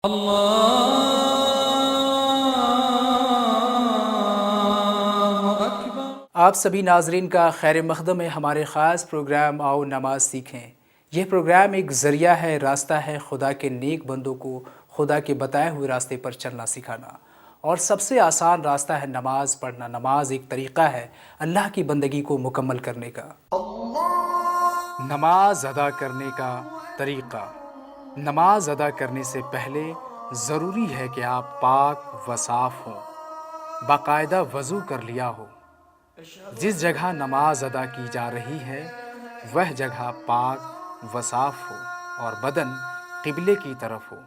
آپ سبھی ناظرین کا خیر مقدم ہے ہمارے خاص پروگرام آؤ نماز سیکھیں۔ یہ پروگرام ایک ذریعہ ہے، راستہ ہے خدا کے نیک بندوں کو خدا کے بتائے ہوئے راستے پر چلنا سکھانا، اور سب سے آسان راستہ ہے نماز پڑھنا۔ نماز ایک طریقہ ہے اللہ کی بندگی کو مکمل کرنے کا۔ نماز ادا کرنے کا طریقہ۔ نماز ادا کرنے سے پہلے ضروری ہے کہ آپ پاک و صاف ہوں، باقاعدہ وضو کر لیا ہو۔ جس جگہ نماز ادا کی جا رہی ہے وہ جگہ پاک و صاف ہو اور بدن قبلے کی طرف ہو۔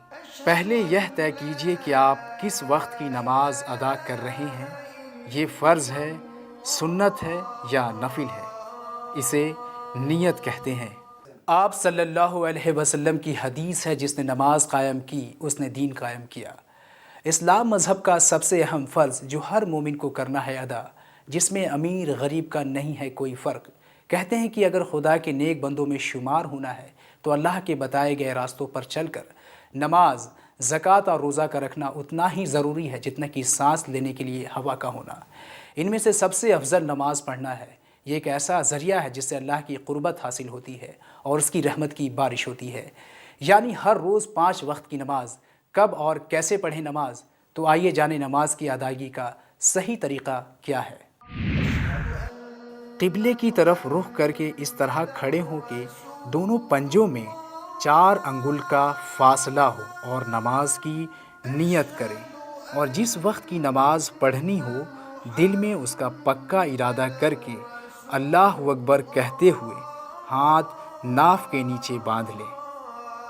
پہلے یہ طے کیجئے کہ آپ کس وقت کی نماز ادا کر رہے ہیں، یہ فرض ہے، سنت ہے یا نفل ہے۔ اسے نیت کہتے ہیں۔ آپ صلی اللہ علیہ وسلم کی حدیث ہے، جس نے نماز قائم کی اس نے دین قائم کیا۔ اسلام مذہب کا سب سے اہم فرض جو ہر مومن کو کرنا ہے ادا، جس میں امیر غریب کا نہیں ہے کوئی فرق۔ کہتے ہیں کہ اگر خدا کے نیک بندوں میں شمار ہونا ہے تو اللہ کے بتائے گئے راستوں پر چل کر نماز، زکوٰۃ اور روزہ کا رکھنا اتنا ہی ضروری ہے جتنا کہ سانس لینے کے لیے ہوا کا ہونا۔ ان میں سے سب سے افضل نماز پڑھنا ہے۔ یہ ایک ایسا ذریعہ ہے جس سے اللہ کی قربت حاصل ہوتی ہے اور اس کی رحمت کی بارش ہوتی ہے۔ یعنی ہر روز 5 وقت کی نماز۔ کب اور کیسے پڑھیں نماز؟ تو آئیے جانیں نماز کی ادائیگی کا صحیح طریقہ کیا ہے۔ قبلے کی طرف رخ کر کے اس طرح کھڑے ہوں کہ دونوں پنجوں میں 4 انگل کا فاصلہ ہو اور نماز کی نیت کریں، اور جس وقت کی نماز پڑھنی ہو دل میں اس کا پکا ارادہ کر کے اللہ اکبر کہتے ہوئے ہاتھ ناف کے نیچے باندھ لیں۔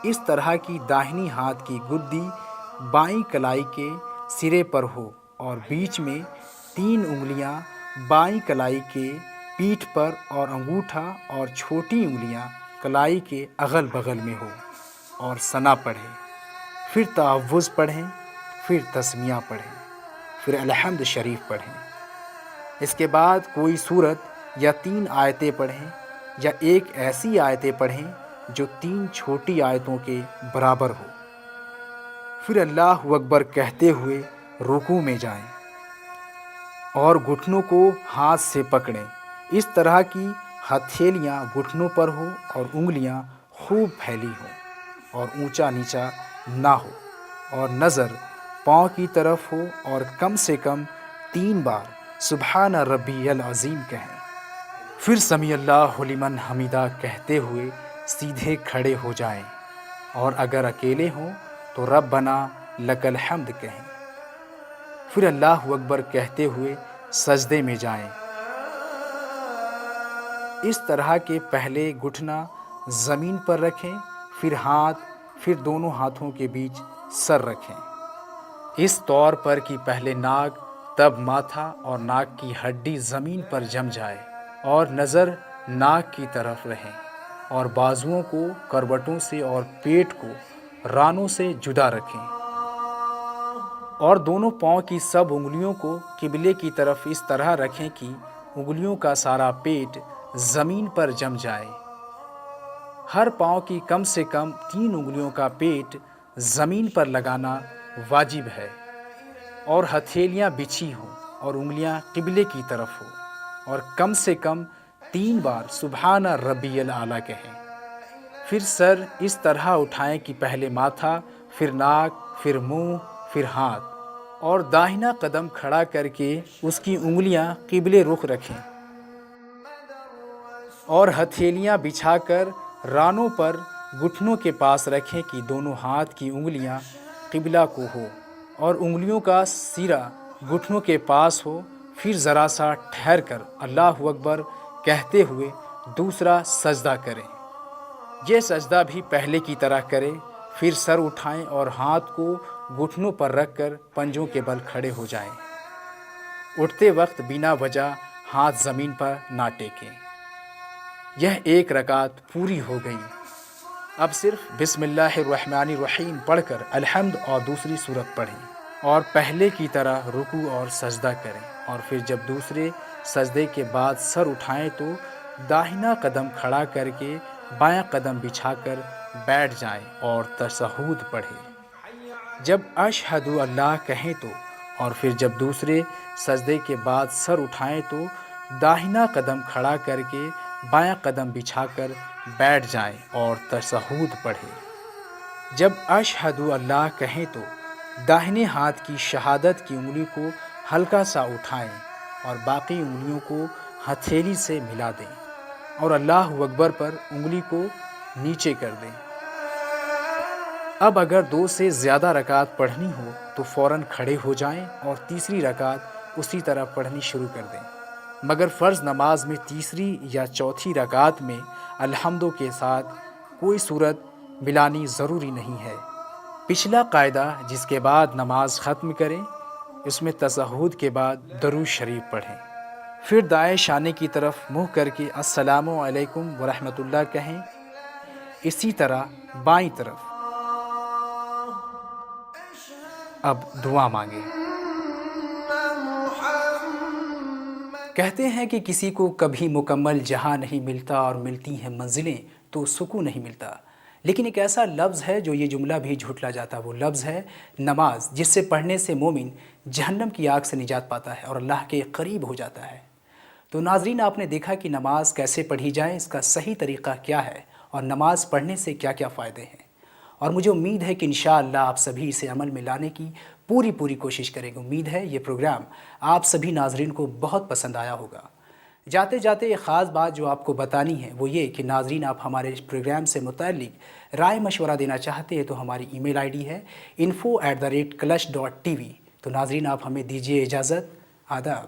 اس طرح کی داہنی ہاتھ کی گدی بائیں کلائی کے سرے پر ہو اور بیچ میں 3 انگلیاں بائیں کلائی کے پیٹھ پر اور انگوٹھا اور چھوٹی انگلیاں کلائی کے اغل بغل میں ہو، اور ثنا پڑھیں، پھر تعوذ پڑھیں، پھر تسمیہ پڑھیں، پھر الحمد شریف پڑھیں۔ اس کے بعد کوئی سورت یا 3 آیتیں پڑھیں یا ایک ایسی آیتیں پڑھیں جو 3 چھوٹی آیتوں کے برابر ہو۔ پھر اللہ اکبر کہتے ہوئے رکوع میں جائیں اور گھٹنوں کو ہاتھ سے پکڑیں۔ اس طرح کی ہتھیلیاں گھٹنوں پر ہو اور انگلیاں خوب پھیلی ہوں اور اونچا نیچا نہ ہو، اور نظر پاؤں کی طرف ہو، اور کم سے کم 3 بار سبحان ربی العظیم کہیں۔ پھر سمیع اللہ لمن حمیدہ کہتے ہوئے سیدھے کھڑے ہو جائیں، اور اگر اکیلے ہوں تو ربنا لک الحمد کہیں۔ پھر اللہ اکبر کہتے ہوئے سجدے میں جائیں۔ اس طرح کے پہلے گھٹنا زمین پر رکھیں، پھر دونوں ہاتھوں کے بیچ سر رکھیں، اس طور پر کہ پہلے ناک، تب ماتھا اور ناک کی ہڈی زمین پر جم جائے، اور نظر ناک کی طرف رہیں، اور بازوؤں کو کروٹوں سے اور پیٹ کو رانوں سے جدا رکھیں، اور دونوں پاؤں کی سب انگلیوں کو قبلے کی طرف اس طرح رکھیں کہ انگلیوں کا سارا پیٹ زمین پر جم جائے۔ ہر پاؤں کی کم سے کم 3 انگلیوں کا پیٹ زمین پر لگانا واجب ہے، اور ہتھیلیاں بچھی ہوں اور انگلیاں قبلے کی طرف ہوں، اور کم سے کم 3 بار سبحان ربی الاعلیٰ کہیں۔ پھر سر اس طرح اٹھائیں کہ پہلے ماتھا، پھر ناک، پھر منہ، پھر ہاتھ، اور داہنا قدم کھڑا کر کے اس کی انگلیاں قبلے رخ رکھیں، اور ہتھیلیاں بچھا کر رانوں پر گھٹنوں کے پاس رکھیں کہ دونوں ہاتھ کی انگلیاں قبلہ کو ہو اور انگلیوں کا سرا گھٹنوں کے پاس ہو۔ پھر ذرا سا ٹھہر کر اللہ اکبر کہتے ہوئے دوسرا سجدہ کریں۔ یہ سجدہ بھی پہلے کی طرح کریں۔ پھر سر اٹھائیں اور ہاتھ کو گھٹنوں پر رکھ کر پنجوں کے بل کھڑے ہو جائیں۔ اٹھتے وقت بنا وجہ ہاتھ زمین پر نہ ٹیکیں۔ یہ ایک رکعت پوری ہو گئی۔ اب صرف بسم اللہ الرحمن الرحیم پڑھ کر الحمد اور دوسری سورت پڑھیں، اور پہلے کی طرح رکوع اور سجدہ کریں، اور پھر جب دوسرے سجدے کے بعد سر اٹھائیں تو داہنا قدم کھڑا کر کے بایاں قدم بچھا کر بیٹھ جائیں اور تشہد پڑھیں۔ جب اشہد اللہ کہیں تو، اور پھر جب دوسرے سجدے کے بعد سر اٹھائیں تو داہنا قدم کھڑا کر کے بایاں قدم بچھا کر بیٹھ جائیں اور تشہد پڑھیں۔ جب اشہد اللہ کہیں تو داہنے ہاتھ کی شہادت کی انگلی کو ہلکا سا اٹھائیں اور باقی انگلیوں کو ہتھیلی سے ملا دیں اور اللہ اکبر پر انگلی کو نیچے کر دیں۔ اب اگر 2 سے زیادہ رکعت پڑھنی ہو تو فوراً کھڑے ہو جائیں اور تیسری رکعت اسی طرح پڑھنی شروع کر دیں، مگر فرض نماز میں تیسری یا چوتھی رکعت میں الحمدو کے ساتھ کوئی صورت ملانی ضروری نہیں ہے۔ پچھلا قاعدہ جس کے بعد نماز ختم کریں، اس میں تشہد کے بعد درود شریف پڑھیں، پھر دائیں شانے کی طرف منہ کر کے السلام علیکم ورحمۃ اللہ کہیں، اسی طرح بائیں طرف۔ اب دعا مانگیں۔ کہتے ہیں کہ کسی کو کبھی مکمل جہاں نہیں ملتا اور ملتی ہیں منزلیں تو سکون نہیں ملتا، لیکن ایک ایسا لفظ ہے جو یہ جملہ بھی جھٹلا جاتا ہے، وہ لفظ ہے نماز، جس سے پڑھنے سے مومن جہنم کی آگ سے نجات پاتا ہے اور اللہ کے قریب ہو جاتا ہے۔ تو ناظرین، آپ نے دیکھا کہ نماز کیسے پڑھی جائے، اس کا صحیح طریقہ کیا ہے اور نماز پڑھنے سے کیا کیا فائدے ہیں، اور مجھے امید ہے کہ انشاءاللہ آپ سبھی اسے عمل میں لانے کی پوری کوشش کریں گے۔ امید ہے یہ پروگرام آپ سبھی ناظرین کو بہت پسند آیا ہوگا۔ جاتے جاتے ایک خاص بات جو آپ کو بتانی ہے وہ یہ کہ ناظرین، آپ ہمارے پروگرام سے متعلق رائے مشورہ دینا چاہتے ہیں تو ہماری ای میل آئی ڈی ہے info@clutch.tv۔ تو ناظرین، آپ ہمیں دیجیے اجازت۔ آداب۔